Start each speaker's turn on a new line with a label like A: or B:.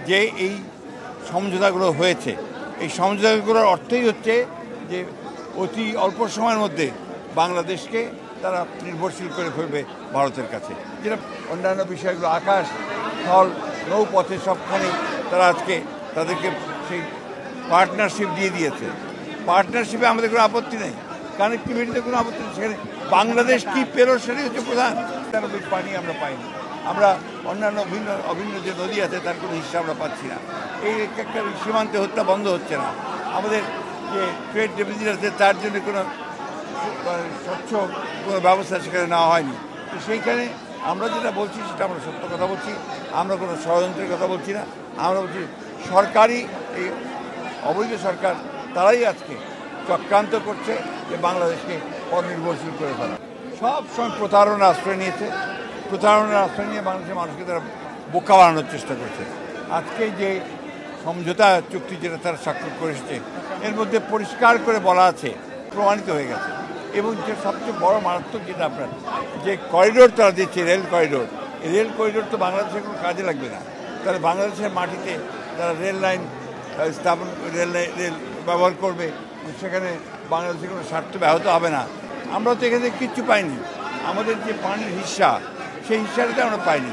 A: যে এই সমঝোতাগুলো হয়েছে, এই সমঝোতাগুলোর অর্থই হচ্ছে যে অতি অল্প সময়ের মধ্যে বাংলাদেশকে তারা নির্ভরশীল করে ফেলবে ভারতের কাছে। যেটা অন্যান্য বিষয়গুলো আকাশ, স্থল, নৌপথে সবখানেই তারা আজকে তাদেরকে সেই পার্টনারশিপ দিয়ে দিয়েছে। পার্টনারশিপে আমাদের কোনো আপত্তি নেই, কানেক্টিভিটিতে কোনো আপত্তি নেই। সেখানে বাংলাদেশ কী পেল সেটাই হচ্ছে প্রধান। তার পানি আমরা পাইনি, আমরা অন্যান্য অভিন্ন যে নদী আছে তার কোনো হিস্সা আমরা পাচ্ছি না। এই একটা সীমান্তে হত্যা বন্ধ হচ্ছে না। আমাদের যে ট্রেড ডেফিসিট আছে তার জন্য কোনো স্বচ্ছ কোনো ব্যবস্থা সেখানে নেওয়া হয়নি। তো সেইখানে আমরা যেটা বলছি সেটা আমরা সত্য কথা বলছি, আমরা কোনো ষড়যন্ত্রের কথা বলছি না। আমরা বলছি সরকারি এই অবৈধ সরকার তারাই আজকে চক্রান্ত করছে যে বাংলাদেশকে অনির্ভরশীল করে ফেলা। সব সময় প্রতারণার আশ্রয় নিয়েছে, প্রতারণার আশ্রয় নিয়ে বাংলাদেশের মানুষকে তারা বোকা বানানোর চেষ্টা করছে। আজকে যে সমঝোতা চুক্তি যেটা তারা স্বাক্ষর করে এসেছে এর মধ্যে পরিষ্কার করে বলা আছে, প্রমাণিত হয়ে গেছে। এবং যে সবচেয়ে বড় মারাত্মক যেটা আপনার যে করিডোর তারা দিচ্ছে, রেল করিডোর, এই রেল করিডোর তো বাংলাদেশের কোনো কাজে লাগবে না। তাহলে বাংলাদেশের মাটিতে তারা রেল লাইন স্থাপন, রেল ব্যবহার করবে, সেখানে বাংলাদেশের কোনো স্বার্থ ব্যাহত হবে না। আমরা তো এখানে কিচ্ছু পাইনি, আমাদের যে পানির হিস্সা সেই হিস্সাটা আমরা পাইনি।